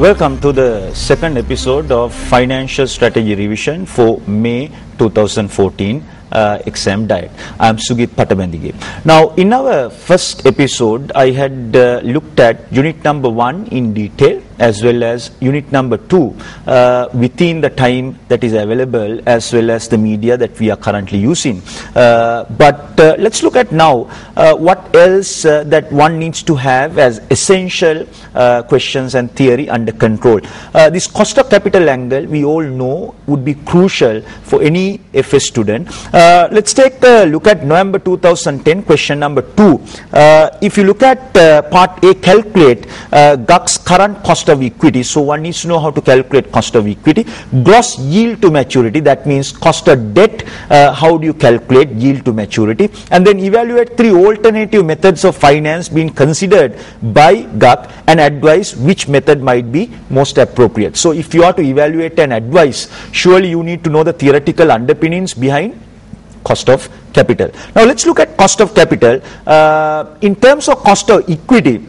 Welcome to the second episode of Financial Strategy Revision for May 2014 exam diet. I am Sugit Patabendige. Now, in our first episode, I had looked at unit number 1 in detail as well as unit number 2 within the time that is available as well as the media that we are currently using. But let's look at now what else that one needs to have as essential questions and theory under control. This cost of capital angle, we all know, would be crucial for any FS student. Let's take a look at November 2010 question number 2. If you look at part A, calculate GUC's current cost of equity. So one needs to know how to calculate cost of equity. Gross yield to maturity, that means cost of debt, how do you calculate yield to maturity? And then evaluate 3 alternative methods of finance being considered by GUC and advise which method might be most appropriate. So if you are to evaluate and advise, surely you need to know the theoretical underpinnings behind cost of capital. Now let's look at cost of capital. In terms of cost of equity,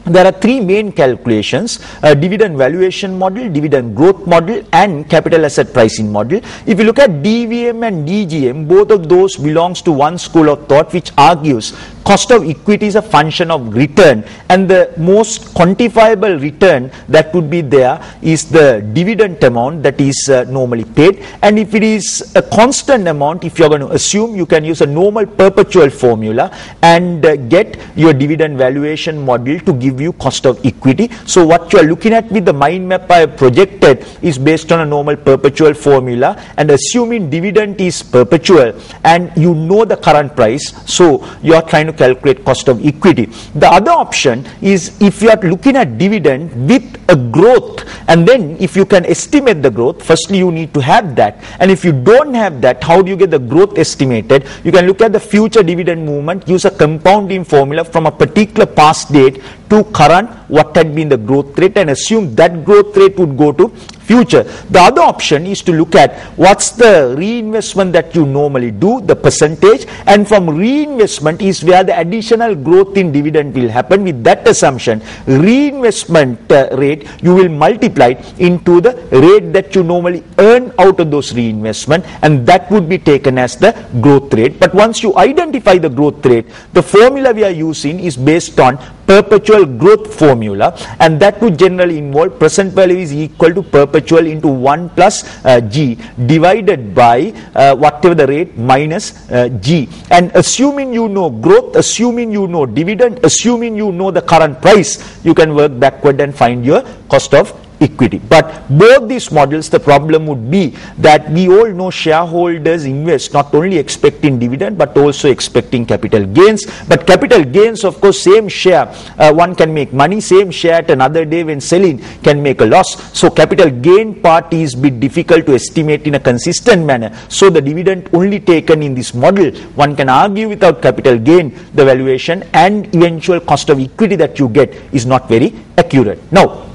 there are 3 main calculations: dividend valuation model, dividend growth model, and capital asset pricing model. If you look at DVM and DGM, both of those belongs to one school of thought which argues cost of equity is a function of return, and the most quantifiable return that would be there is the dividend amount that is normally paid. And if it is a constant amount, if you are going to assume, you can use a normal perpetual formula and get your dividend valuation model to give you cost of equity. So what you are looking at with the mind map I have projected is based on a normal perpetual formula, and assuming dividend is perpetual and you know the current price, so you are trying to calculate cost of equity. The other option is if you are looking at dividend with a growth, and then if you can estimate the growth, firstly you need to have that, and if you don't have that, how do you get the growth estimated? You can look at the future dividend movement, use a compounding formula from a particular past date to current, what had been the growth rate, and assume that growth rate would go to future. The other option is to look at what's the reinvestment that you normally do, the percentage, and from reinvestment is where the additional growth in dividend will happen. With that assumption, reinvestment rate, you will multiply into the rate that you normally earn out of those reinvestment, and that would be taken as the growth rate. But once you identify the growth rate, the formula we are using is based on perpetual growth formula, and that would generally involve present value is equal to perpetual into 1 plus G divided by whatever the rate minus G. And assuming you know growth, assuming you know dividend, assuming you know the current price, you can work backward and find your cost of equity. But both these models, the problem would be that we all know shareholders invest not only expecting dividend but also expecting capital gains. But capital gains, of course, same share one can make money, same share at another day when selling can make a loss. So capital gain part is a bit difficult to estimate in a consistent manner. So the dividend only taken in this model, one can argue without capital gain, the valuation and eventual cost of equity that you get is not very accurate. Now,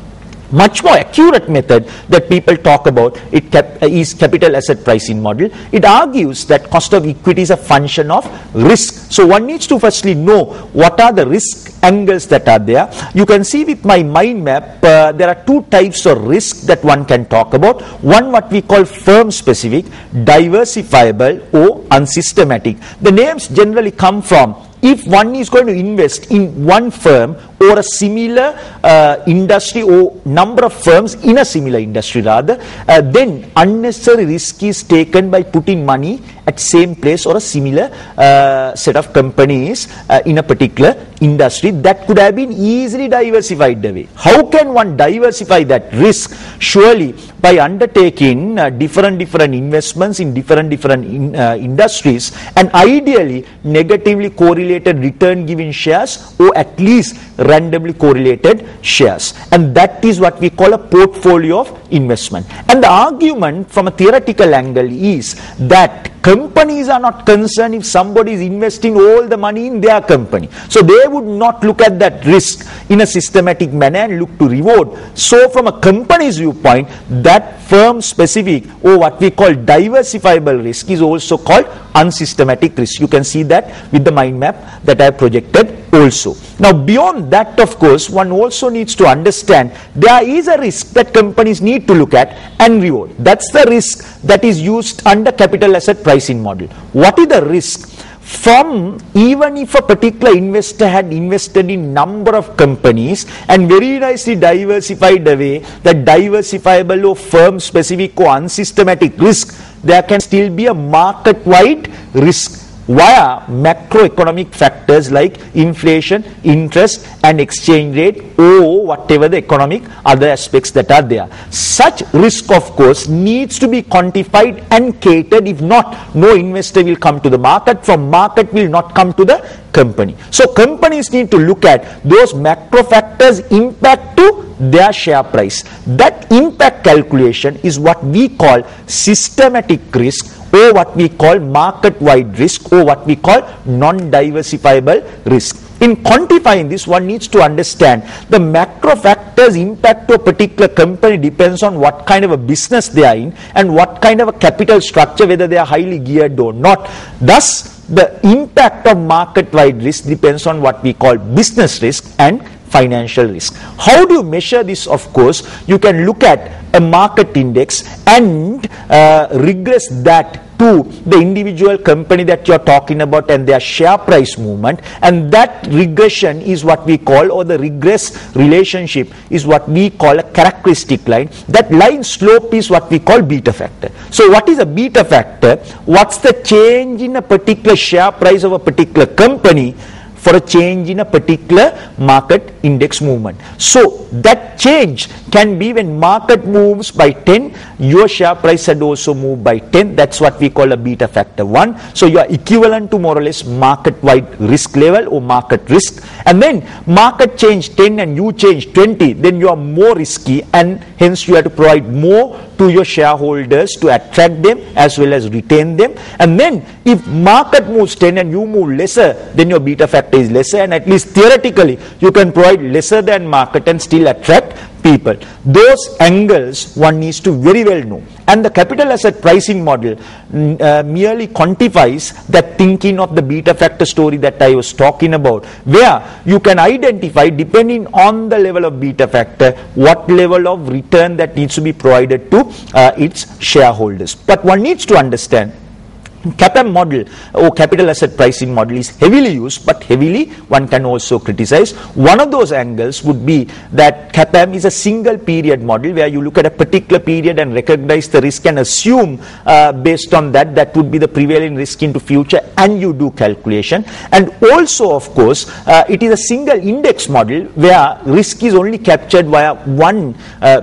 much more accurate method that people talk about is capital asset pricing model. It argues that cost of equity is a function of risk. So one needs to firstly know what are the risk angles that are there. You can see with my mind map, there are 2 types of risk that one can talk about. One, what we call firm specific, diversifiable or unsystematic. The names generally come from if one is going to invest in one firm or a similar industry or number of firms in a similar industry rather, then unnecessary risk is taken by putting money at same place or a similar set of companies in a particular industry that could have been easily diversified away. How can one diversify that risk? Surely by undertaking different investments in different industries, and ideally negatively correlated return giving shares or at least randomly correlated shares, and that is what we call a portfolio of investment. And the argument from a theoretical angle is that companies are not concerned if somebody is investing all the money in their company, so they would not look at that risk in a systematic manner and look to reward. So from a company's viewpoint, that firm specific or what we call diversifiable risk is also called unsystematic risk. You can see that with the mind map that I have projected also. Now beyond that, of course, one also needs to understand there is a risk that companies need to look at and reward. That's the risk that is used under capital asset pricing model. What is the risk? From even if a particular investor had invested in number of companies and very nicely diversified away that diversifiable or firm specific or unsystematic risk, there can still be a market-wide risk via macroeconomic factors like inflation, interest and exchange rate, or whatever the economic other aspects that are there. Such risk, of course, needs to be quantified and catered. If not, no investor will come to the market, from market will not come to the company. So companies need to look at those macro factors impact to their share price. That impact calculation is what we call systematic risk, or what we call market-wide risk, or what we call non-diversifiable risk. In quantifying this, one needs to understand the macro factors impact to a particular company depends on what kind of a business they are in and what kind of a capital structure, whether they are highly geared or not. Thus, the impact of market-wide risk depends on what we call business risk and financial risk. How do you measure this? Of course, you can look at a market index and regress that to the individual company that you are talking about and their share price movement, and that regression is what we call, or the regress relationship is what we call a characteristic line. That line slope is what we call beta factor. So what is a beta factor? What's the change in a particular share price of a particular company for a change in a particular market index movement? So that change can be when market moves by 10, your share price had also moved by 10. That's what we call a beta factor 1. So you are equivalent to more or less market-wide risk level or market risk. And then market change 10 and you change 20, then you are more risky, and hence you have to provide more to your shareholders to attract them as well as retain them. And then if market moves 10 and you move lesser, then your beta factor is lesser, and at least theoretically you can provide lesser than market and still attract people. Those angles one needs to very well know. And the capital asset pricing model merely quantifies that thinking of the beta factor story that I was talking about, where you can identify, depending on the level of beta factor, what level of return that needs to be provided to its shareholders. But one needs to understand CAPM model or capital asset pricing model is heavily used, but heavily one can also criticize. One of those angles would be that CAPM is a single period model where you look at a particular period and recognize the risk and assume based on that would be the prevailing risk into future, and you do calculation. And also, of course, it is a single index model where risk is only captured via one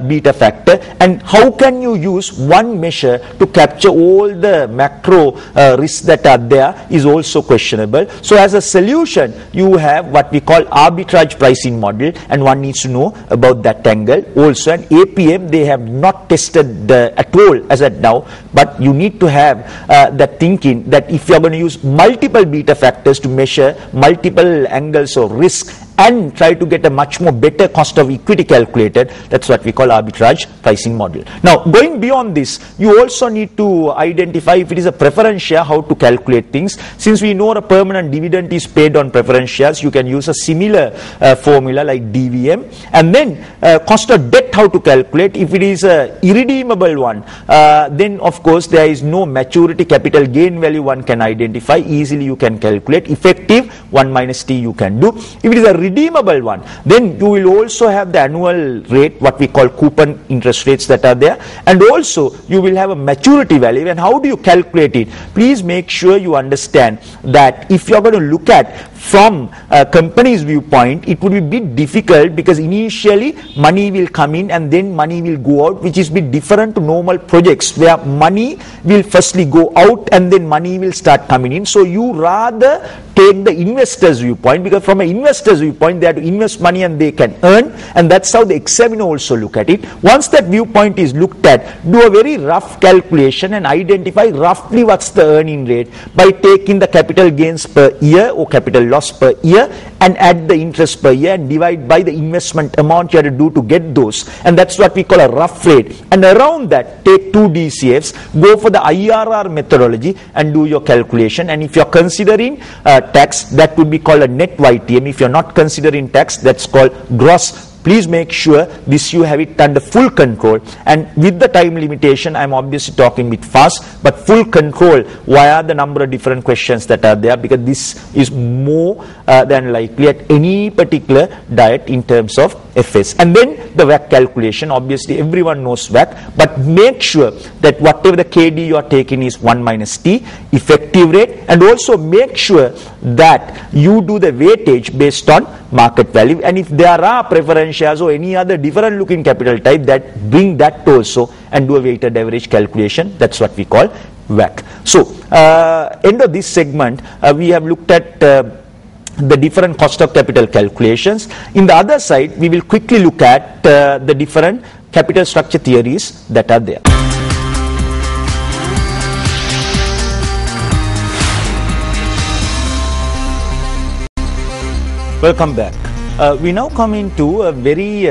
beta factor, and how can you use one measure to capture all the macro risks that are there is also questionable. So as a solution, you have what we call arbitrage pricing model, and one needs to know about that angle also. And APM, they have not tested at all as at now, but you need to have that thinking that if you are going to use multiple beta factors to measure multiple angles of risk and try to get a much more better cost of equity calculated, that's what we call arbitrage pricing model. Now, going beyond this, you also need to identify if it is a preference share, how to calculate things. Since we know a permanent dividend is paid on preference shares, you can use a similar formula like DVM. And then cost of debt, how to calculate. If it is a irredeemable one, then of course there is no maturity capital gain value one can identify. Easily you can calculate. Effective 1 minus T you can do. If it is a redeemable one, then you will also have the annual rate, what we call coupon interest rates that are there, and also you will have a maturity value. And how do you calculate it? Please make sure you understand that if you are going to look at from a company's viewpoint, it would be a bit difficult because initially money will come in and then money will go out, which is a bit different to normal projects where money will firstly go out and then money will start coming in. So you rather take the investor's viewpoint, because from an investor's viewpoint they have to invest money and they can earn, and that's how the examiner also look at it. Once that viewpoint is looked at, do a very rough calculation and identify roughly what's the earning rate by taking the capital gains per year or capital loss per year and add the interest per year and divide by the investment amount you have to do to get those, and that's what we call a rough rate. And around that, take 2 DCFs, go for the IRR methodology and do your calculation. And if you're considering tax, that would be called a net YTM. If you're not considering tax, that's called gross. Please make sure this you have it under full control, and with the time limitation, I'm obviously talking a bit fast, but full control via the number of different questions that are there, because this is more than likely at any particular diet in terms of FS. And then the WACC calculation, obviously everyone knows WACC, but make sure that whatever the KD you are taking is 1 minus T, effective rate, and also make sure that you do the weightage based on market value. And if there are preference shares or any other different looking capital type, that bring that also and do a weighted average calculation. That's what we call WACC. So end of this segment, we have looked at the different cost of capital calculations. In the other side, we will quickly look at the different capital structure theories that are there. Welcome back. We now come into a very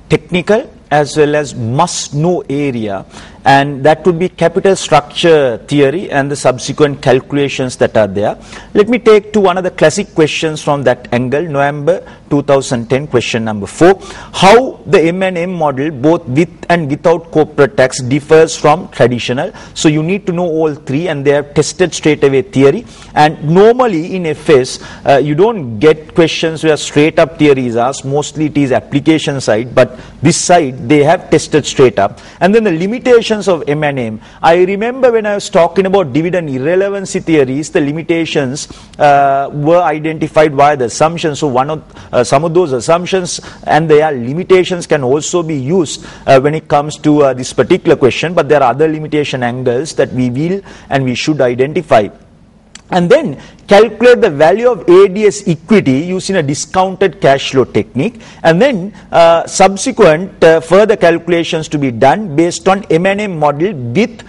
technical as well as must-know area, and that would be capital structure theory and the subsequent calculations that are there. Let me take to one of the classic questions from that angle, November 2010, question number 4. How the M&M model, both with and without corporate tax, differs from traditional. So you need to know all three, and they have tested straight away theory. And normally in FS, you don't get questions where straight up theory is asked. Mostly it is application side, but this side they have tested straight up. And then the limitations of M&M. I remember when I was talking about dividend irrelevancy theories, the limitations were identified via the assumptions. So some of those assumptions and their limitations can also be used when it comes to this particular question, but there are other limitation angles that we will and we should identify. And then calculate the value of ADS equity using a discounted cash flow technique, and then subsequent further calculations to be done based on M&M model with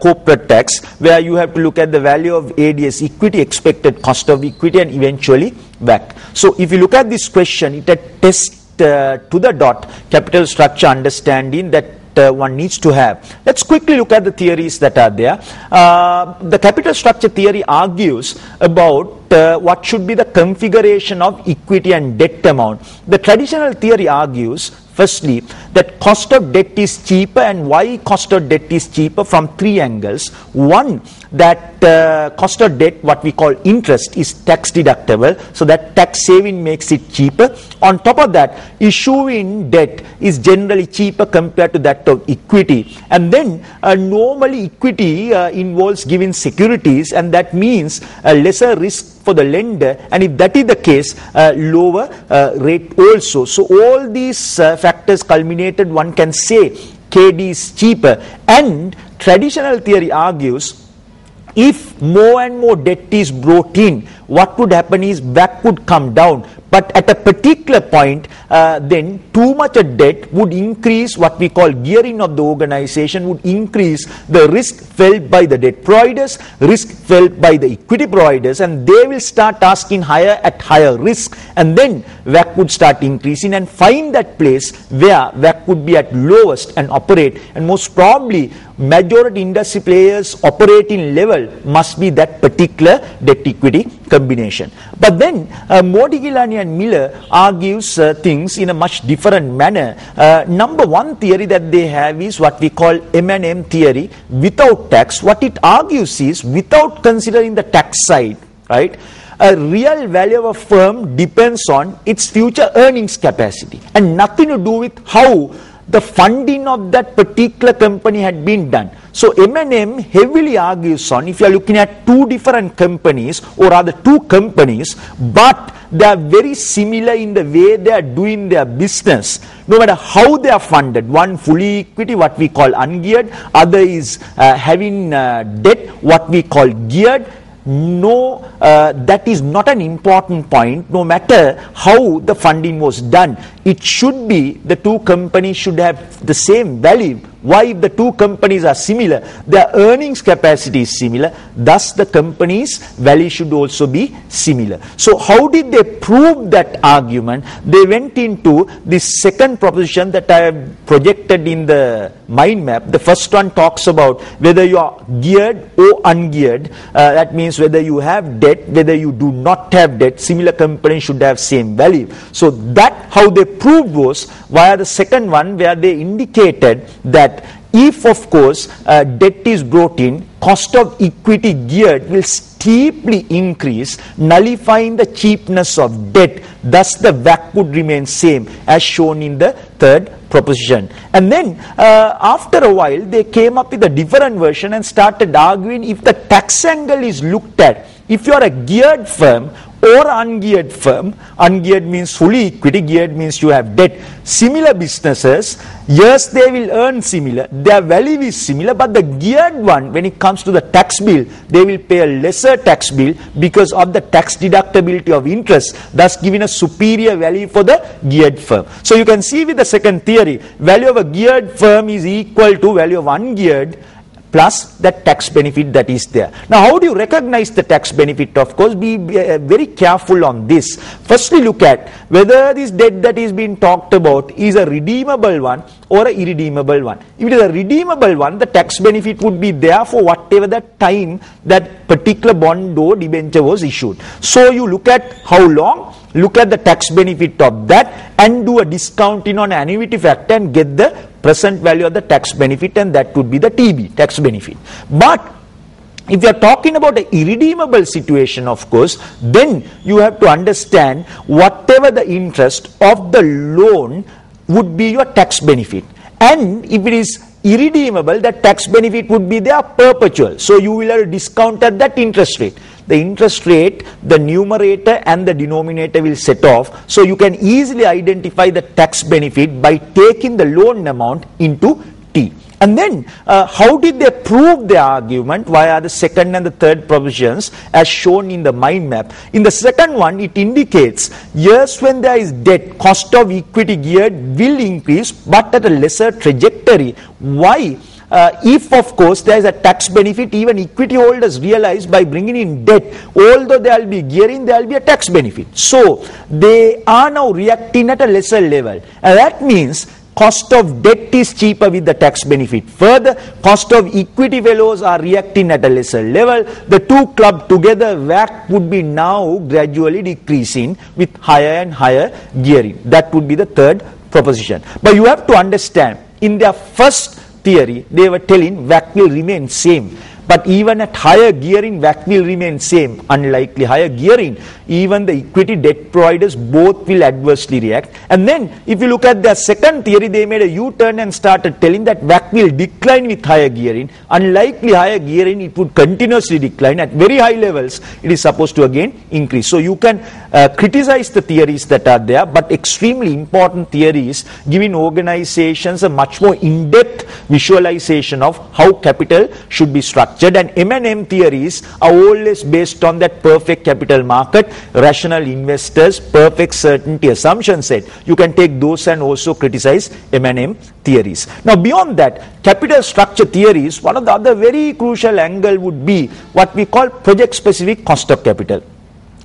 corporate tax, where you have to look at the value of ADS equity, expected cost of equity, and eventually WACC. So if you look at this question, it attests to the dot capital structure understanding that one needs to have. Let's quickly look at the theories that are there. The capital structure theory argues about what should be the configuration of equity and debt amount. The traditional theory argues, firstly, that cost of debt is cheaper, and why cost of debt is cheaper from 3 angles. One, that cost of debt, what we call interest, is tax deductible, so that tax saving makes it cheaper. On top of that, issuing debt is generally cheaper compared to that of equity. And then normally equity involves giving securities, and that means a lesser risk for the lender, and if that is the case, lower rate also. So all these factors culminated, one can say KD is cheaper. And traditional theory argues, if more and more debt is brought in, what would happen is WACC would come down. But at a particular point, then too much of debt would increase what we call gearing of the organization, would increase the risk felt by the debt providers, risk felt by the equity providers, and they will start asking higher at higher risk, and then WACC would start increasing and find that place where WACC would be at lowest and operate, and most probably majority industry players operating level must be that particular debt equity combination. But then Modigliani and Miller argues things in a much different manner. Number one theory that they have is what we call M&M theory without tax. What it argues is, without considering the tax side, right, a real value of a firm depends on its future earnings capacity and nothing to do with how the funding of that particular company had been done. So M&M heavily argues on, if you are looking at 2 different companies, or rather 2 companies, but they are very similar in the way they are doing their business, no matter how they are funded. One fully equity, what we call ungeared, other is having debt, what we call geared. No, that is not an important point, no matter how the funding was done. it should be the two companies should have the same value. Why? If the two companies are similar, their earnings capacity is similar, thus the company's value should also be similar. So how did they prove that argument? They went into this second proposition that I have projected in the mind map. The first one talks about whether you are geared or ungeared. That means whether you have debt, whether you do not have debt, similar companies should have same value. So that how they proved was via the second one, where they indicated that if of course debt is brought in, cost of equity geared will steeply increase, nullifying the cheapness of debt. Thus the WACC would remain same as shown in the third proposition. And then after a while they came up with a different version and started arguing if the tax angle is looked at. If you are a geared firm or ungeared firm, ungeared means fully equity, geared means you have debt. Similar businesses, yes, they will earn similar, their value is similar, but the geared one, when it comes to the tax bill, they will pay a lesser tax bill because of the tax deductibility of interest, thus giving a superior value for the geared firm. So you can see with the second theory, value of a geared firm is equal to value of ungeared plus that tax benefit that is there. Now how do you recognize the tax benefit? Of course, be very careful on this. Firstly, look at whether this debt that is being talked about is a redeemable one or a irredeemable one. If it is a redeemable one, the tax benefit would be there for whatever that time that particular bond or debenture was issued. So you look at how long, look at the tax benefit of that and do a discounting on annuity factor and get the present value of the tax benefit, and that would be the TB, tax benefit. But if you are talking about an irredeemable situation, of course, then you have to understand whatever the interest of the loan would be your tax benefit. And if it is irredeemable, that tax benefit would be there perpetual. So you will have a discount at that interest rate. The interest rate, the numerator and the denominator will set off. So you can easily identify the tax benefit by taking the loan amount into T. And then how did they prove their argument via the second and the third provisions as shown in the mind map? In the second one, it indicates yes, when there is debt, cost of equity geared will increase but at a lesser trajectory. Why? If of course there is a tax benefit, even equity holders realize by bringing in debt, although there will be gearing, there will be a tax benefit. So they are now reacting at a lesser level, and that means cost of debt is cheaper with the tax benefit. Further, cost of equity fellows are reacting at a lesser level. The two clubbed together, WACC would be now gradually decreasing with higher and higher gearing. That would be the third proposition. But you have to understand, in their first theory, they were telling WACC will remain same. But even at higher gearing, WACC will remain same. Unlikely higher gearing, even the equity debt providers both will adversely react. And then if you look at their second theory, they made a U-turn and started telling that WACC will decline with higher gearing. Unlikely higher gearing, it would continuously decline. At very high levels, it is supposed to again increase. So you can criticize the theories that are there, but extremely important theories giving organizations a much more in-depth visualization of how capital should be structured. And M&M theories are always based on that perfect capital market, rational investors, perfect certainty assumption set. You can take those and also criticize M&M theories. Now beyond that, capital structure theories, one of the other very crucial angle would be what we call project specific cost of capital.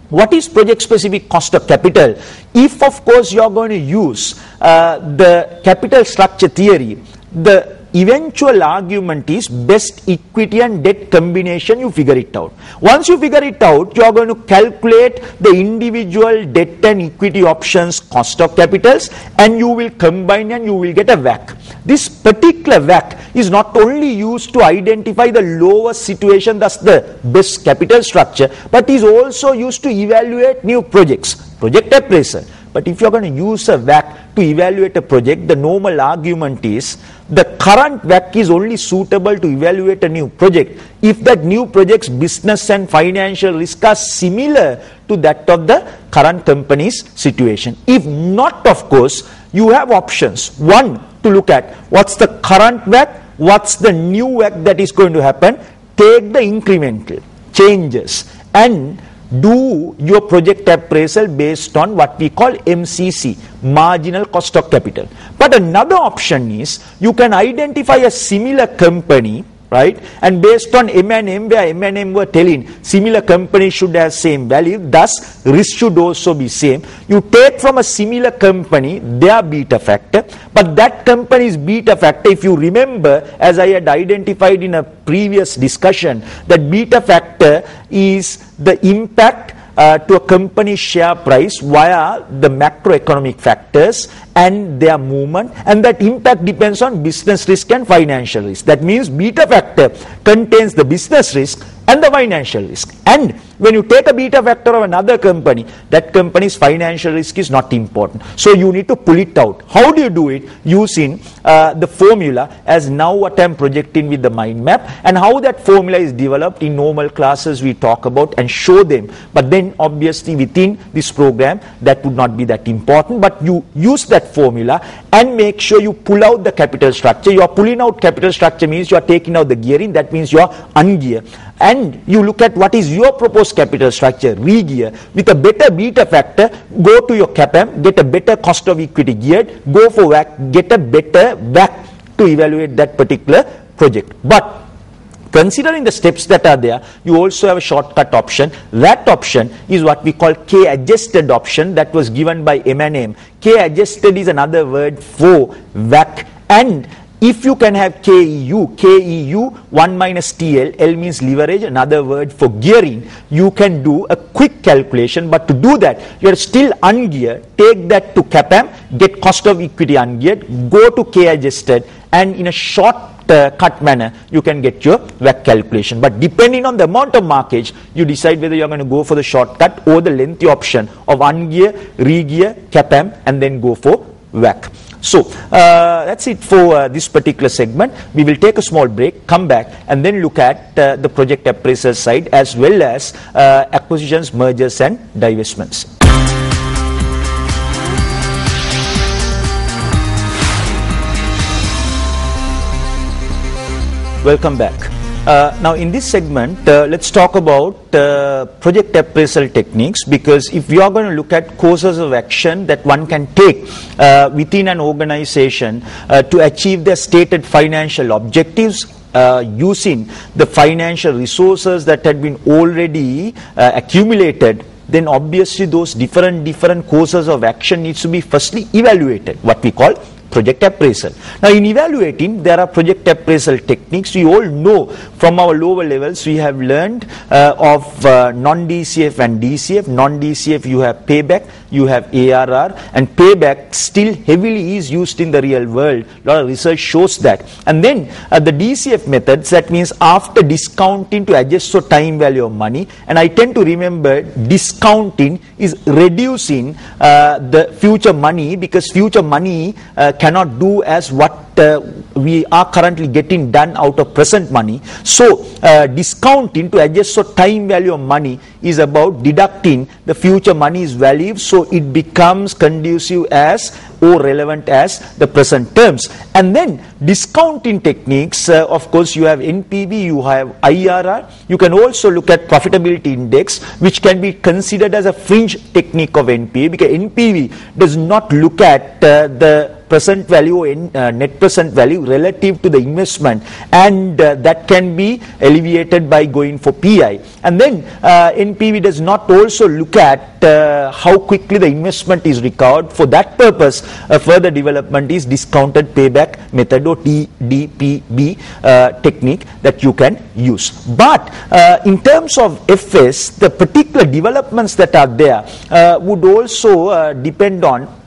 What is project specific cost of capital? If of course you are going to use the capital structure theory, the eventual argument is best equity and debt combination, you figure it out. Once you figure it out, you are going to calculate the individual debt and equity options cost of capitals, and you will combine and you will get a WACC. This particular WACC is not only used to identify the lowest situation, thus the best capital structure, but is also used to evaluate new projects, project appraisal. But if you are going to use a WACC to evaluate a project, the normal argument is the current WACC is only suitable to evaluate a new project if that new project's business and financial risk are similar to that of the current company's situation. If not, of course, you have options. One, to look at what's the current WACC, what's the new WACC that is going to happen, take the incremental changes and do your project appraisal based on what we call MCC, marginal cost of capital. But another option is you can identify a similar company, right? And based on M&M, where M&M were telling similar companies should have same value, thus risk should also be same. You take from a similar company their beta factor, but that company's beta factor, if you remember, as I had identified in a previous discussion, that beta factor is the impact to a company's share price via the macroeconomic factors and their movement, and that impact depends on business risk and financial risk. That means beta factor contains the business risk and the financial risk. And when you take a beta factor of another company, that company's financial risk is not important. So you need to pull it out. How do you do it? Using the formula as now what I am projecting with the mind map, and how that formula is developed in normal classes we talk about and show them. But then obviously within this program that would not be that important, but you use that formula and make sure you pull out the capital structure. You are pulling out capital structure means you are taking out the gearing, that means you are ungear. And you look at what is your proposed capital structure, re-gear, with a better beta factor, go to your CAPM, get a better cost of equity geared, go for WACC, get a better WACC to evaluate that particular project. But considering the steps that are there, you also have a shortcut option. That option is what we call K-adjusted option that was given by M&M. K-adjusted is another word for WACC. And if you can have KEU, 1 minus TL, L means leverage, another word for gearing, you can do a quick calculation. But to do that, you are still ungeared. Take that to CAPM, get cost of equity ungeared, go to K-adjusted, and in a short cut manner, you can get your WACC calculation. But depending on the amount of markage, you decide whether you are going to go for the shortcut or the lengthy option of ungear, re-gear, CAPM, and then go for WACC. So that's it for this particular segment. We will take a small break, come back, and then look at the project appraisal side as well as acquisitions, mergers, and divestments. Welcome back. Now in this segment, let's talk about project appraisal techniques, because if we are going to look at courses of action that one can take within an organization to achieve their stated financial objectives, using the financial resources that had been already accumulated, then obviously those different courses of action needs to be firstly evaluated, what we call project appraisal. Now in evaluating, there are project appraisal techniques. We all know from our lower levels, we have learned of non-DCF and DCF. Non-DCF, you have payback, you have ARR, and payback still heavily is used in the real world. A lot of research shows that. And then the DCF methods, that means after discounting to adjust for time value of money, and I tend to remember discounting is reducing the future money, because future money cannot do as what we are currently getting done out of present money. So discounting to adjust for time value of money is about deducting the future money's value, so it becomes conducive as or relevant as the present terms. And then discounting techniques, of course you have NPV, you have IRR, you can also look at profitability index, which can be considered as a fringe technique of NPV, because NPV does not look at the present value and net present value relative to the investment, and that can be alleviated by going for PI. And then NPV does not also look at how quickly the investment is recovered. For that purpose, further development is discounted payback method, or DPB technique that you can use. But in terms of FS, the particular developments that are there would also depend on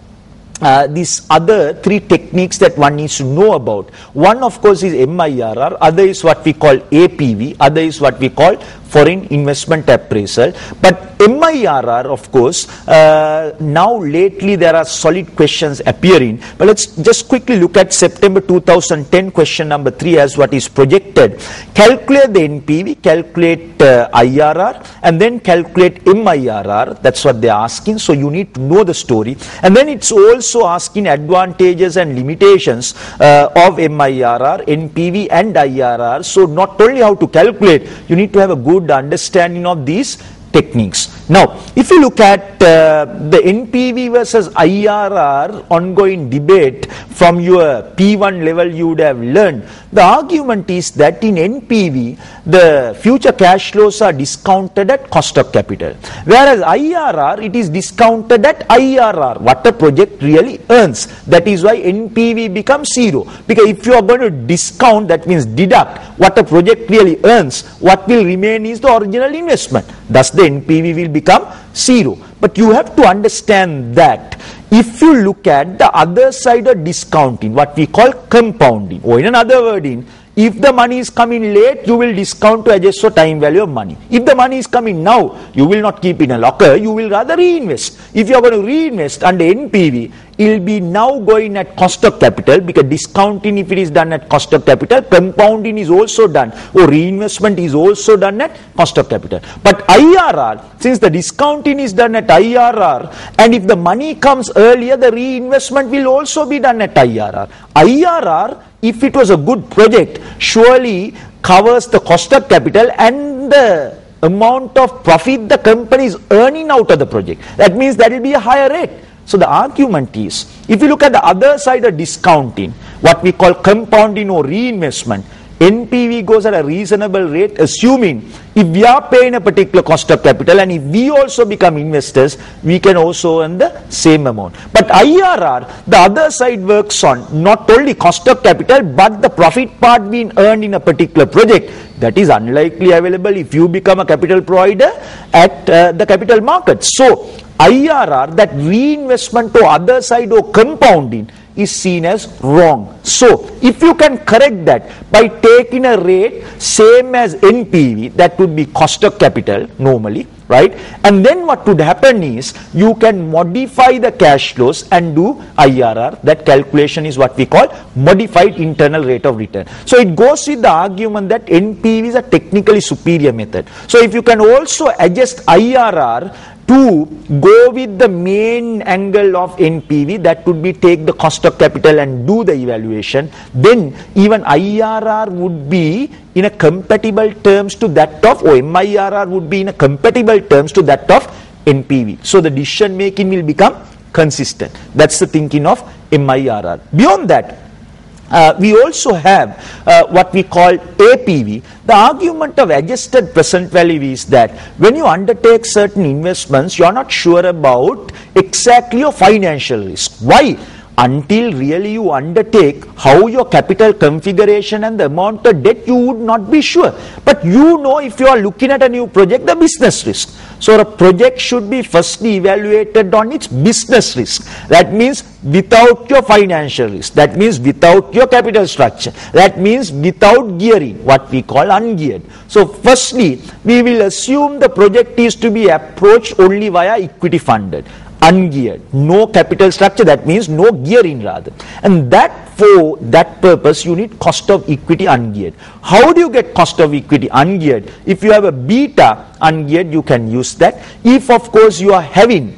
these other three techniques that one needs to know about. One, of course, is MIRR, other is what we call APV, other is what we call foreign investment appraisal. But MIRR, of course, now lately there are solid questions appearing. But let's just quickly look at September 2010 question number 3 as what is projected. Calculate the NPV, calculate IRR, and then calculate MIRR. That's what they are asking. So you need to know the story. And then it's also asking advantages and limitations of MIRR, NPV, and IRR. So not only how to calculate, you need to have a good understanding of these techniques. Now, if you look at the NPV versus IRR ongoing debate from your P1 level, you would have learned the argument is that in NPV, the future cash flows are discounted at cost of capital, whereas IRR, it is discounted at IRR, what a project really earns. That is why NPV becomes zero, because if you are going to discount, that means deduct what a project really earns, what will remain is the original investment. Thus the NPV will become zero. But you have to understand that if you look at the other side of discounting, what we call compounding, or in another wording, if the money is coming late, you will discount to adjust for time value of money. If the money is coming now, you will not keep in a locker, you will rather reinvest. If you are going to reinvest under NPV, it will be now going at cost of capital, because discounting, if it is done at cost of capital, compounding is also done, or reinvestment is also done at cost of capital. But IRR, since the discounting is done at IRR, and if the money comes earlier, the reinvestment will also be done at IRR. IRR, if it was a good project, surely covers the cost of capital and the amount of profit the company is earning out of the project. That means that will be a higher rate. So the argument is, if you look at the other side of discounting, what we call compounding or reinvestment, NPV goes at a reasonable rate, assuming if we are paying a particular cost of capital and if we also become investors, we can also earn the same amount. But IRR, the other side works on not only cost of capital but the profit part being earned in a particular project. That is unlikely available if you become a capital provider at the capital market. So IRR, that reinvestment or other side or compounding, is seen as wrong. So if you can correct that by taking a rate same as NPV, that would be cost of capital normally, right? And then what would happen is you can modify the cash flows and do IRR. That calculation is what we call modified internal rate of return. So it goes with the argument that NPV is a technically superior method. So if you can also adjust IRR to go with the main angle of NPV, that would be take the cost of capital and do the evaluation, then even IRR would be in a compatible terms to that of, or MIRR would be in a compatible terms to that of NPV. So the decision making will become consistent. That's the thinking of MIRR. Beyond that, we also have what we call APV. The argument of adjusted present value is that when you undertake certain investments, you are not sure about exactly your financial risk. Why? Until really you undertake how your capital configuration and the amount of debt, you would not be sure. But you know, if you are looking at a new project, the business risk. So a project should be firstly evaluated on its business risk. That means without your financial risk. That means without your capital structure. That means without gearing, what we call ungeared. So firstly, we will assume the project is to be approached only via equity funded. Ungeared, no capital structure, that means no gearing rather. And that for that purpose you need cost of equity ungeared. How do you get cost of equity ungeared? If you have a beta ungeared, you can use that. If of course you are having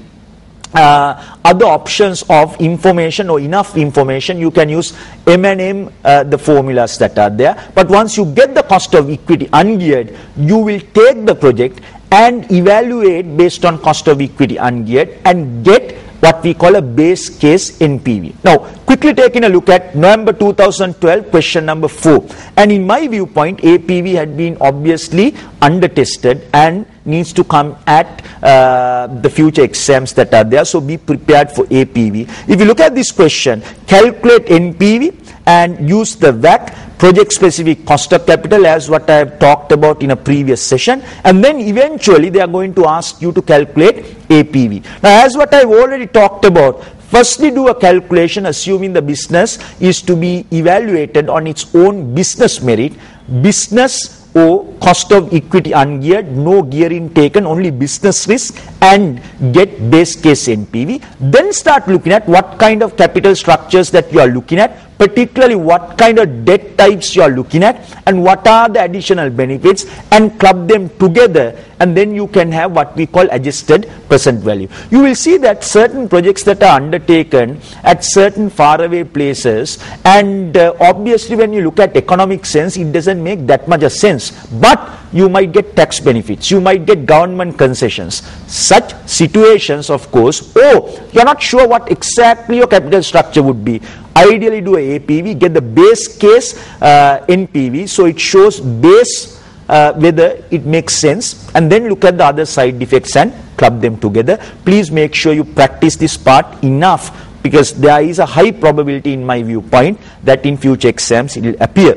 other options of information or enough information, you can use M&M, the formulas that are there. But once you get the cost of equity ungeared, you will take the project and evaluate based on cost of equity ungeared and get what we call a base case NPV. Now, quickly taking a look at November 2012, question number 4. And in my viewpoint, APV had been obviously under-tested and needs to come at the future exams that are there. So be prepared for APV. If you look at this question, calculate NPV and use the WACC, project specific cost of capital, as what I have talked about in a previous session, and then eventually they are going to ask you to calculate APV. Now, as what I have already talked about, firstly do a calculation assuming the business is to be evaluated on its own business merit, business or cost of equity ungeared, no gearing taken, only business risk, and get base case NPV. Then start looking at what kind of capital structures that you are looking at, particularly what kind of debt types you are looking at and what are the additional benefits, and club them together, and then you can have what we call adjusted present value. You will see that certain projects that are undertaken at certain faraway places, and obviously when you look at economic sense, it doesn't make that much of sense, but you might get tax benefits, you might get government concessions. Such situations, of course, you're not sure what exactly your capital structure would be. Ideally do a APV, get the base case NPV, so it shows base whether it makes sense, and then look at the other side effects and club them together. Please make sure you practice this part enough, because there is a high probability in my viewpoint that in future exams it will appear.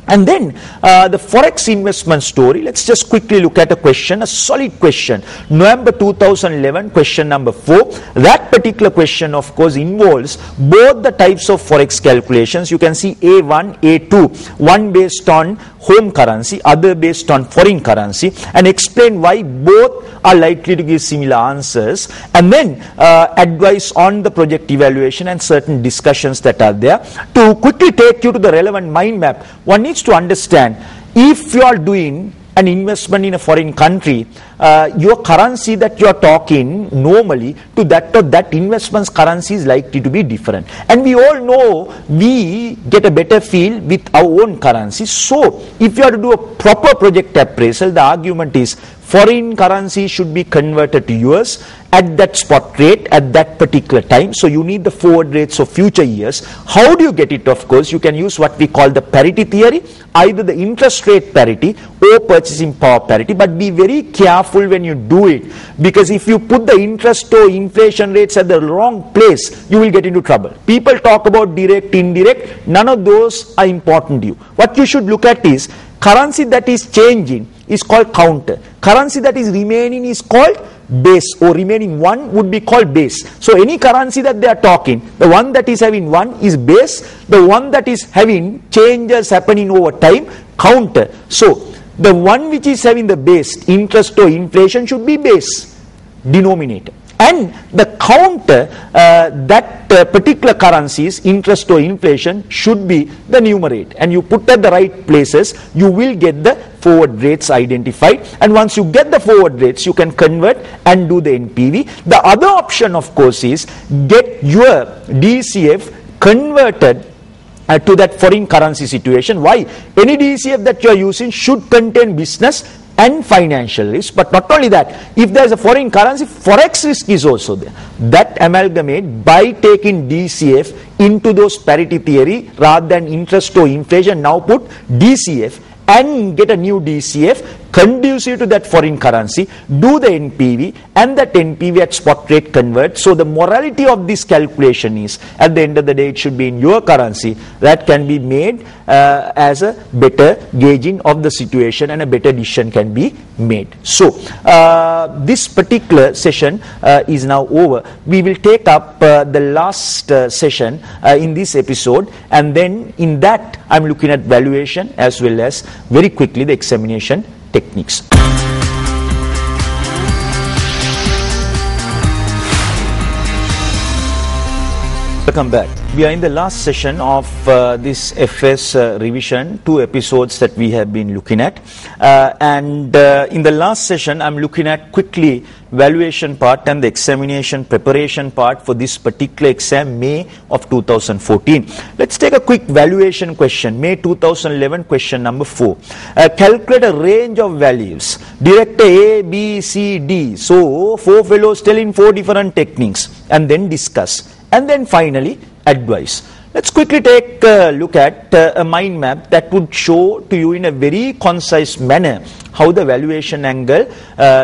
And then the Forex investment story, let's just quickly look at a question, a solid question. November 2011, question number 4. That particular question, of course, involves both the types of Forex calculations. You can see A1, A2, one based on home currency, other based on foreign currency, and explain why both are likely to give similar answers, and then advice on the project evaluation and certain discussions that are there. To quickly take you to the relevant mind map, one needs to understand, if you are doing an investment in a foreign country, your currency that you are talking normally to that of that investment's currency is likely to be different, and we all know we get a better feel with our own currency. So if you are to do a proper project appraisal, the argument is foreign currency should be converted to US at that spot rate at that particular time. So you need the forward rates of future years. How do you get it? Of course, you can use what we call the parity theory, either the interest rate parity or purchasing power parity, but be very careful when you do it, because if you put the interest or inflation rates at the wrong place, you will get into trouble. People talk about direct, indirect, none of those are important to you. What you should look at is currency that is changing is called counter. Currency that is remaining is called base, or remaining one would be called base. So any currency that they are talking, the one that is having one is base, the one that is having changes happening over time, counter. So the one which is having the base, interest or inflation, should be base, denominator. And the counter, that particular currency's interest or inflation, should be the numerator. And you put at the right places, you will get the forward rates identified. And once you get the forward rates, you can convert and do the NPV. The other option, of course, is get your DCF converted to that foreign currency situation. Why? Any DCF that you are using should contain business and financial risk, but not only that, if there is a foreign currency, forex risk is also there. That amalgamate by taking DCF into those parity theory rather than interest or inflation. Now put DCF and get a new DCF conducive to that foreign currency, do the NPV, and that NPV at spot rate convert. So the morality of this calculation is, at the end of the day, it should be in your currency. That can be made as a better gauging of the situation, and a better decision can be made. So this particular session is now over. We will take up the last session in this episode, and then in that I'm looking at valuation as well as very quickly the examination techniques. Welcome back. We are in the last session of this FS revision, 2 episodes that we have been looking at, and in the last session I'm looking at quickly valuation part and the examination preparation part for this particular exam, May of 2014. Let's take a quick valuation question, May 2011, question number 4. Calculate a range of values, director A, B, C, D. So 4 fellows telling 4 different techniques, and then discuss, and then finally advice. Let's quickly take a look at a mind map that would show to you in a very concise manner how the valuation angle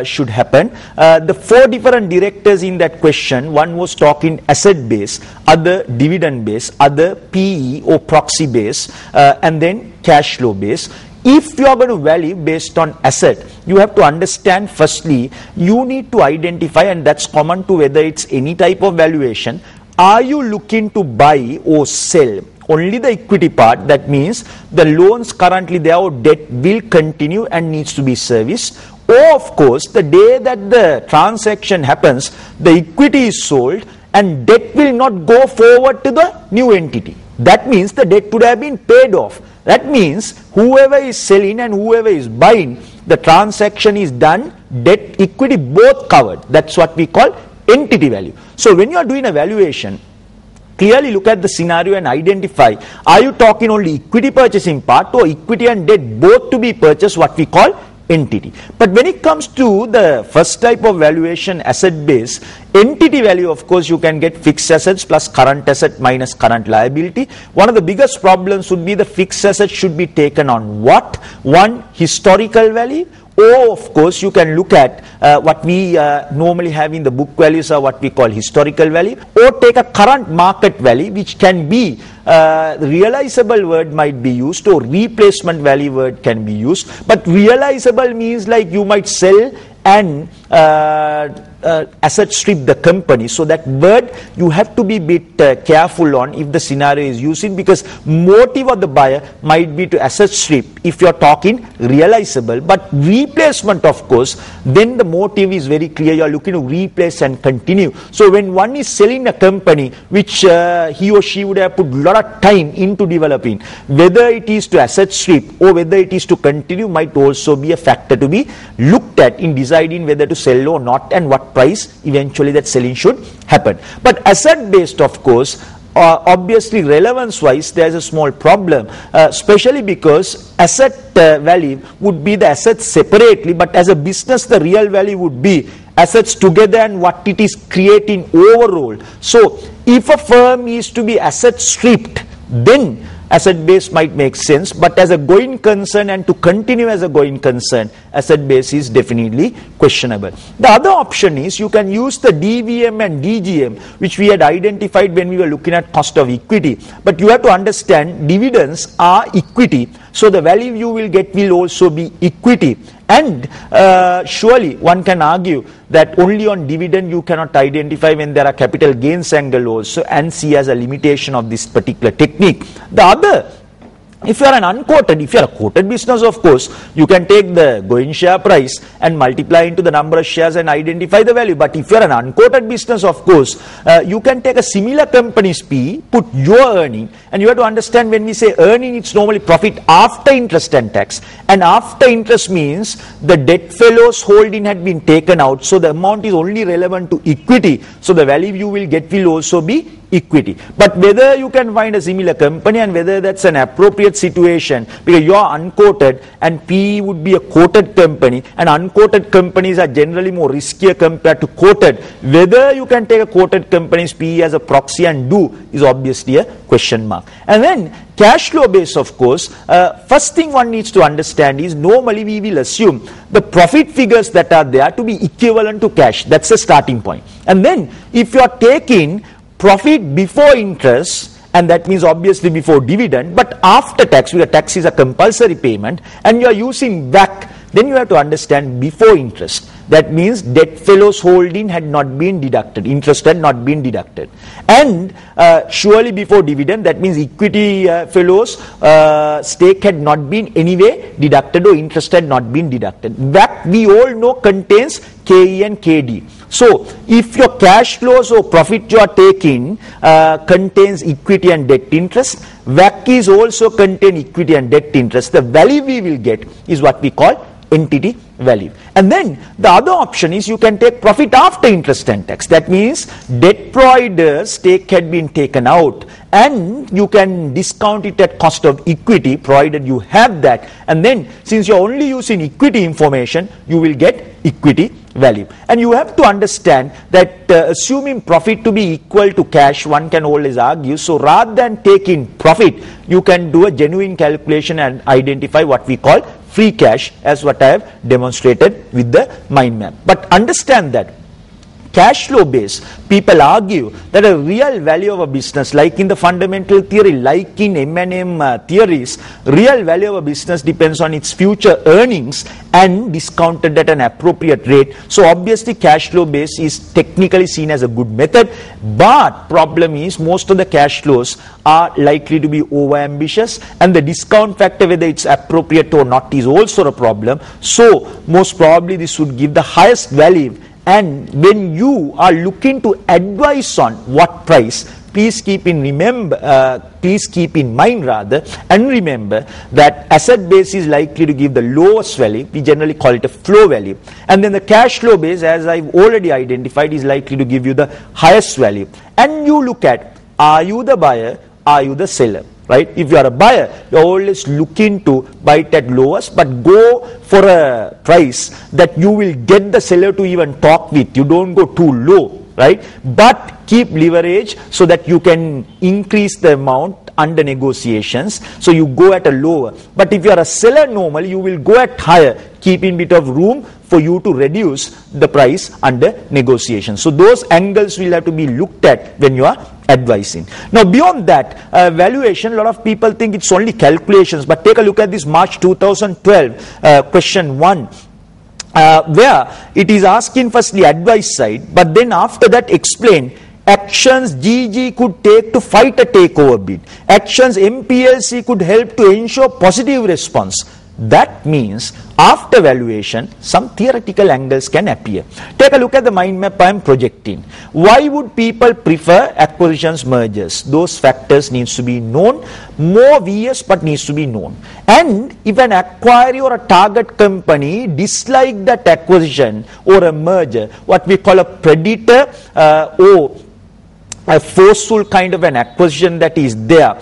should happen. The 4 different directors in that question, one was talking asset base, other dividend base, other PE or proxy base, and then cash flow base. If you are going to value based on asset, you have to understand, firstly, you need to identify, and that's common to whether it's any type of valuation, are you looking to buy or sell only the equity part? That means the loans currently there or debt will continue and needs to be serviced. Or of course, the day that the transaction happens, the equity is sold and debt will not go forward to the new entity. That means the debt would have been paid off. That means whoever is selling and whoever is buying, the transaction is done, debt, equity both covered. That's what we call entity value. So when you are doing a valuation, clearly look at the scenario and identify, are you talking only equity purchasing part or equity and debt both to be purchased, what we call entity. But when it comes to the first type of valuation, asset base, entity value, of course you can get fixed assets plus current asset minus current liability. One of the biggest problems would be the fixed asset should be taken on what? One, historical value, or of course you can look at what we normally have in the book values are what we call historical value, or take a current market value, which can be realizable word might be used, or replacement value word can be used. But realizable means like you might sell and asset strip the company. So that word you have to be bit careful on if the scenario is using, because motive of the buyer might be to asset strip if you are talking realizable. But replacement, of course, then the motive is very clear, you are looking to replace and continue. So when one is selling a company which he or she would have put a lot of time into developing, whether it is to asset strip or whether it is to continue might also be a factor to be looked at in deciding whether to sell or not, and what price eventually that selling should happen. But asset based, of course, obviously relevance wise there is a small problem, especially because asset value would be the assets separately, but as a business the real value would be assets together and what it is creating overall. So if a firm is to be asset stripped, then asset base might make sense, but as a going concern and to continue as a going concern, asset base is definitely questionable. The other option is you can use the DVM and DGM, which we had identified when we were looking at cost of equity. But you have to understand dividends are equity, so the value you will get will also be equity. And surely one can argue that only on dividend you cannot identify when there are capital gains angle also, and see as a limitation of this particular technique. The other, if you are an unquoted, if you are a quoted business, of course, you can take the going share price and multiply into the number of shares and identify the value. But if you are an unquoted business, of course, you can take a similar company's P, put your earning, and you have to understand when we say earning, it's normally profit after interest and tax. And after interest means the debt fellows holding had been taken out, so the amount is only relevant to equity. So the value you will get will also be equity. But whether you can find a similar company and whether that's an appropriate situation, because you are unquoted and P would be a quoted company, and unquoted companies are generally more riskier compared to quoted, whether you can take a quoted company's P as a proxy and do is obviously a question mark. And then cash flow base, of course, first thing one needs to understand is normally we will assume the profit figures that are there to be equivalent to cash. That's the starting point. And then if you are taking profit before interest, and that means obviously before dividend, but after tax, where tax is a compulsory payment, and you are using WACC, then you have to understand before interest. That means debt fellows holding had not been deducted, interest had not been deducted. And surely before dividend, that means equity fellows stake had not been anyway deducted or interest had not been deducted. WACC, we all know, contains KE and KD. So if your cash flows or profit you are taking contains equity and debt interest, WACC is also contain equity and debt interest. The value we will get is what we call entity value. And then the other option is you can take profit after interest and tax. That means debt provider's stake had been taken out, and you can discount it at cost of equity provided you have that. And then since you are only using equity information, you will get equity value. And you have to understand that assuming profit to be equal to cash, one can always argue. So rather than taking profit, you can do a genuine calculation and identify what we call free cash, as what I have demonstrated with the mind map. But understand that cash flow base, people argue that a real value of a business, like in the fundamental theory, like in M&M theories, real value of a business depends on its future earnings and discounted at an appropriate rate. So obviously cash flow base is technically seen as a good method, but problem is most of the cash flows are likely to be over ambitious, and the discount factor, whether it's appropriate or not, is also a problem. So most probably this would give the highest value. And when you are looking to advise on what price please keep in mind rather, and remember that asset base is likely to give the lowest value. We generally call it a flow value. And then the cash flow base, as I've already identified, is likely to give you the highest value. And you look at, are you the buyer, are you the seller? Right? If you are a buyer, you're always looking to buy it at lowest, but go for a price that you will get the seller to even talk with. You don't go too low, right? But keep leverage so that you can increase the amount under negotiations. So you go at a lower. But if you are a seller normally, you will go at higher, keeping bit of room for you to reduce the price under negotiation. So those angles will have to be looked at when you are advising. Now beyond that, valuation, a lot of people think it's only calculations, but take a look at this March 2012 question 1. Where it is asking first the advice side, but then after that explain actions GG could take to fight a takeover bid. Actions MPLC could help to ensure positive response. That means after valuation, some theoretical angles can appear. Take a look at the mind map I am projecting. Why would people prefer acquisitions, mergers? Those factors needs to be known. More VS, but needs to be known. And if an acquirer or a target company dislike that acquisition or a merger, what we call a predator or a forceful kind of an acquisition that is there,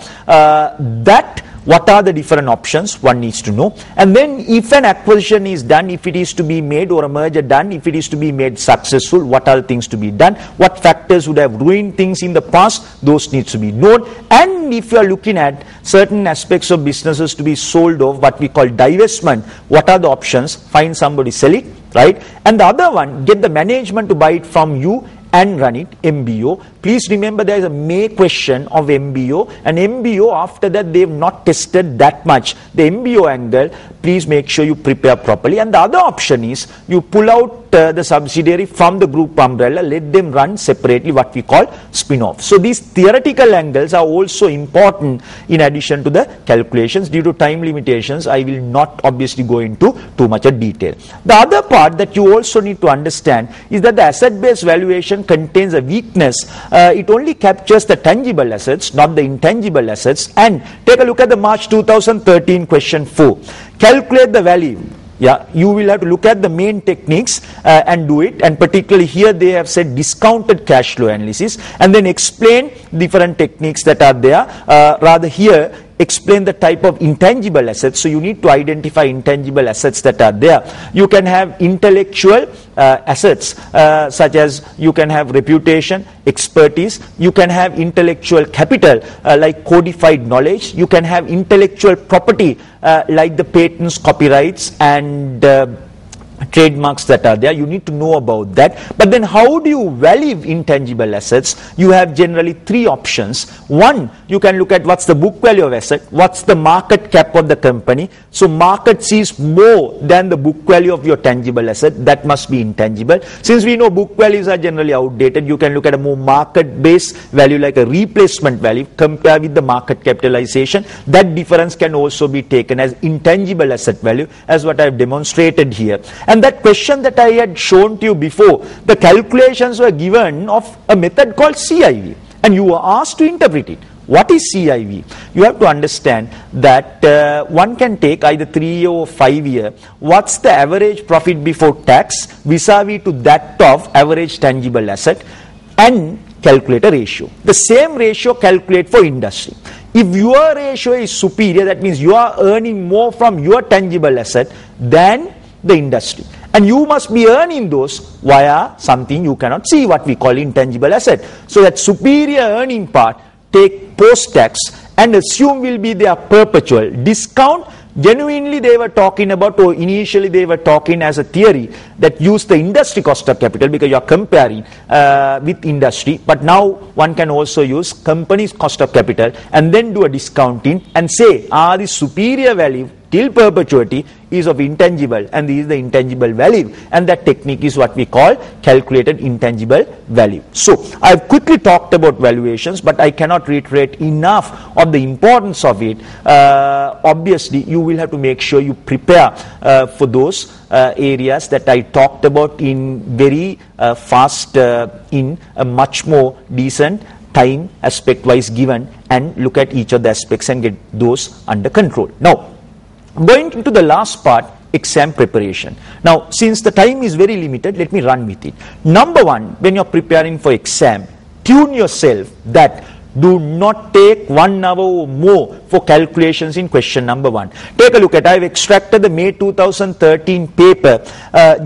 what are the different options one needs to know. And then if an acquisition is done, if it is to be made, or a merger done, if it is to be made successful, what are the things to be done, what factors would have ruined things in the past, those needs to be known. And if you are looking at certain aspects of businesses to be sold off, what we call divestment, what are the options? Find somebody, sell it, right? And the other one, get the management to buy it from you and run it, MBO. Please remember there is a May question of MBO, and MBO after that they have not tested that much. The MBO angle, please make sure you prepare properly. And the other option is you pull out the subsidiary from the group umbrella, let them run separately, what we call spin-off. So these theoretical angles are also important in addition to the calculations. Due to time limitations, I will not obviously go into too much of detail. The other part that you also need to understand is that the asset-based valuation contains a weakness. It only captures the tangible assets, not the intangible assets. And take a look at the March 2013 question 4. Calculate the value. Yeah, you will have to look at the main techniques and do it. And particularly here they have said discounted cash flow analysis, and then explain different techniques that are there. Rather here, explain the type of intangible assets. So you need to identify intangible assets that are there. You can have intellectual assets, such as you can have reputation, expertise. You can have intellectual capital, like codified knowledge. You can have intellectual property, like the patents, copyrights, and trademarks that are there. You need to know about that. But then how do you value intangible assets? You have generally three options. One, you can look at what's the book value of asset, what's the market cap of the company. So market sees more than the book value of your tangible asset. That must be intangible. Since we know book values are generally outdated, you can look at a more market-based value like a replacement value, compare with the market capitalization. That difference can also be taken as intangible asset value, as what I have demonstrated here. And that question that I had shown to you before, the calculations were given of a method called CIV, and you were asked to interpret it. What is CIV? You have to understand that one can take either 3-year or 5-year. What's the average profit before tax vis-a-vis to that of average tangible asset, and calculate a ratio. The same ratio calculate for industry. If your ratio is superior, that means you are earning more from your tangible asset than the industry, and you must be earning those via something you cannot see, what we call intangible asset. So that superior earning part, take post-tax and assume will be their perpetual. Discount, genuinely they were talking about, or initially they were talking as a theory that use the industry cost of capital, because you are comparing with industry. But now one can also use company's cost of capital and then do a discounting and say, the superior value till perpetuity is of intangible, and this is the intangible value, and that technique is what we call calculated intangible value. So I have quickly talked about valuations, but I cannot reiterate enough of the importance of it. Obviously you will have to make sure you prepare for those areas that I talked about in very fast, in a much more decent time aspect wise given and look at each of the aspects and get those under control. Now, going into the last part, exam preparation. Now, since the time is very limited, let me run with it. Number one, when you're preparing for exam, tune yourself that do not take 1 hour or more for calculations in question number 1. Take a look at, I've extracted the May 2013 paper,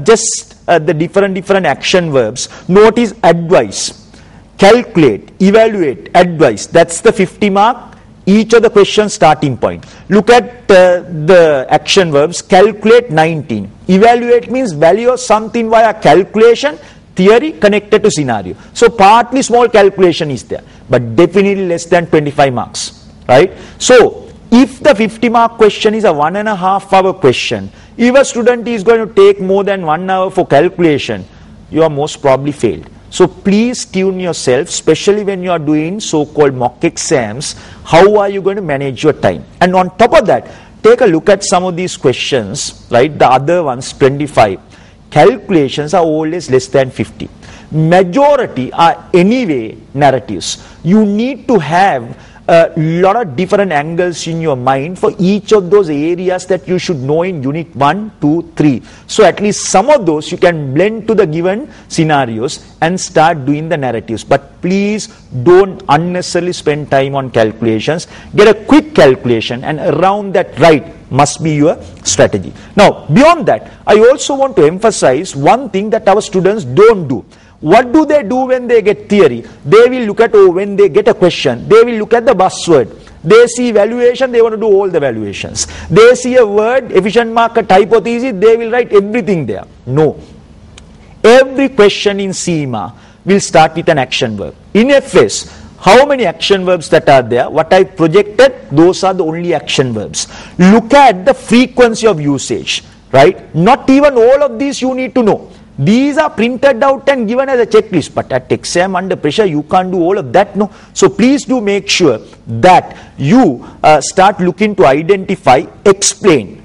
just the different action verbs. Notice advise, calculate, evaluate, advise. That's the 50 mark. Each of the questions starting point. Look at the action verbs. Calculate 19. Evaluate means value of something via calculation, theory connected to scenario. So partly small calculation is there, but definitely less than 25 marks, right? So if the 50 mark question is a 1.5 hour question, if a student is going to take more than 1 hour for calculation, you are most probably failed. So please tune yourself, especially when you are doing so-called mock exams, how are you going to manage your time? And on top of that, take a look at some of these questions, right? The other ones, 25. Calculations are always less than 50. Majority are anyway narratives. You need to have a lot of different angles in your mind for each of those areas that you should know in unit 1, 2, 3. So at least some of those you can blend to the given scenarios and start doing the narratives. But please don't unnecessarily spend time on calculations. Get a quick calculation and around that right must be your strategy. Now, beyond that, I also want to emphasize one thing that our students don't do. What do they do when they get theory? They will look at, when they get a question, they will look at the buzzword. They see valuation, they want to do all the valuations. They see a word, efficient market hypothesis, they will write everything there. No. Every question in CIMA will start with an action verb. In FS, how many action verbs that are there? What I projected, those are the only action verbs. Look at the frequency of usage, right? Not even all of these you need to know. These are printed out and given as a checklist, but at exam under pressure you can't do all of that, no. So please do make sure that you start looking to identify, explain,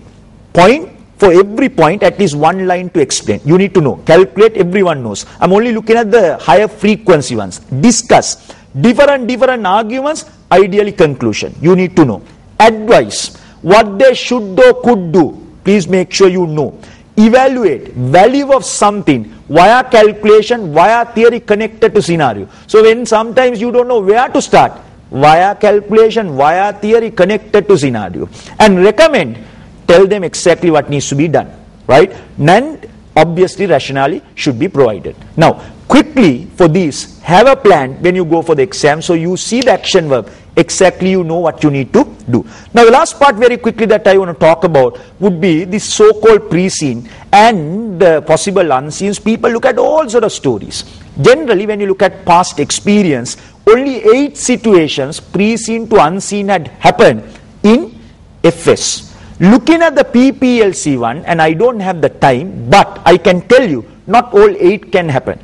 point for every point, at least one line to explain. You need to know, calculate, everyone knows. I'm only looking at the higher frequency ones. Discuss different arguments, ideally conclusion. You need to know. Advise, what they should or could do. Please make sure you know. Evaluate, value of something via calculation, via theory connected to scenario. So when sometimes you don't know where to start, via calculation, via theory connected to scenario. And recommend, tell them exactly what needs to be done, right? And obviously rationale should be provided. Now, quickly for this, have a plan when you go for the exam, so you see the action verb, exactly you know what you need to do. Now the last part very quickly that I want to talk about would be this so-called pre-scene and possible unscenes. People look at all sort of stories. Generally when you look at past experience, only 8 situations pre-scene to unseen had happened in FS. Looking at the PPLC one, and I don't have the time, but I can tell you not all 8 can happen,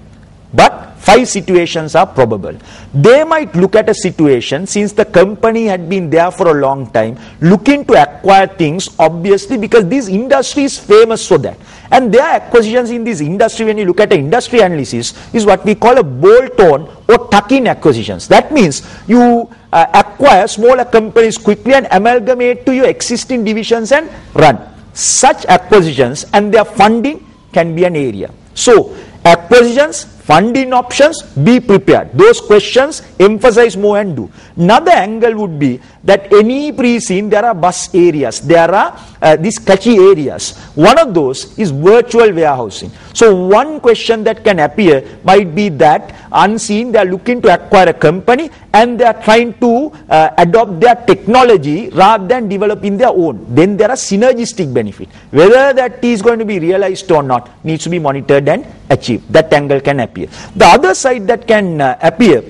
but 5 situations are probable. They might look at a situation, since the company had been there for a long time, looking to acquire things, obviously because this industry is famous for that. And their acquisitions in this industry, when you look at the industry analysis, is what we call a bolt-on or tuck-in acquisitions. That means you acquire smaller companies quickly and amalgamate to your existing divisions and run. Such acquisitions and their funding can be an area. So, acquisitions, funding options, be prepared. Those questions emphasize more and do. Another angle would be that any pre-scene, there are bus areas, there are these catchy areas. One of those is virtual warehousing. So one question that can appear might be that unseen, they are looking to acquire a company and they are trying to adopt their technology rather than developing their own. Then there are synergistic benefit. Whether that is going to be realized or not needs to be monitored and achieved. That angle can appear. The other side that can appear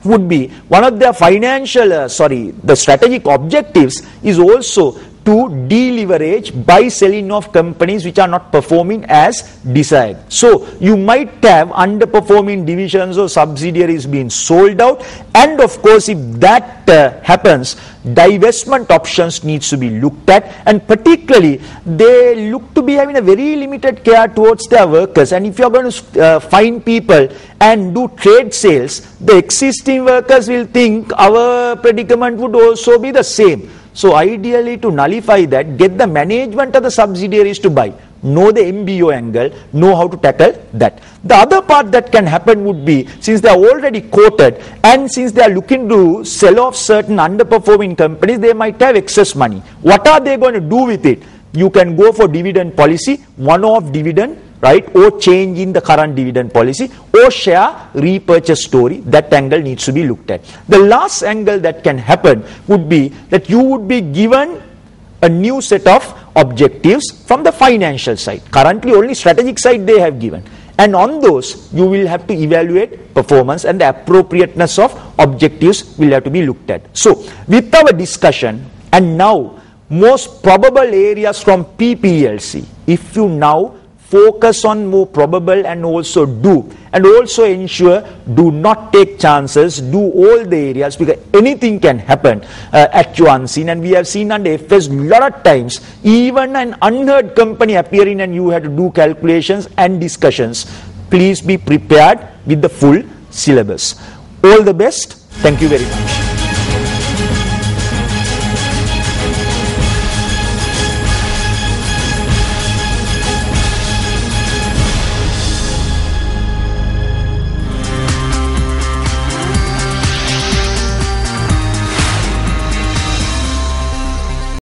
would be one of their financial, the strategic objectives is also to deleverage by selling of companies which are not performing as desired. So you might have underperforming divisions or subsidiaries being sold out, and of course if that happens, divestment options needs to be looked at, and particularly they look to be having a very limited care towards their workers. And if you are going to find people and do trade sales, the existing workers will think our predicament would also be the same. So ideally, to nullify that, get the management of the subsidiaries to buy, know the MBO angle, know how to tackle that. The other part that can happen would be, since they are already quoted and since they are looking to sell off certain underperforming companies, they might have excess money. What are they going to do with it? You can go for dividend policy, one-off dividend, right, or change in the current dividend policy, or share repurchase story. That angle needs to be looked at. The last angle that can happen would be that you would be given a new set of objectives from the financial side. Currently only strategic side they have given, and on those you will have to evaluate performance, and the appropriateness of objectives will have to be looked at. So with our discussion, and now most probable areas from PPLC, if you now focus on more probable and also ensure do not take chances, do all the areas, because anything can happen at your unseen. And we have seen under FS lot of times even an unheard company appearing and you had to do calculations and discussions. Please be prepared with the full syllabus. All the best. Thank you very much.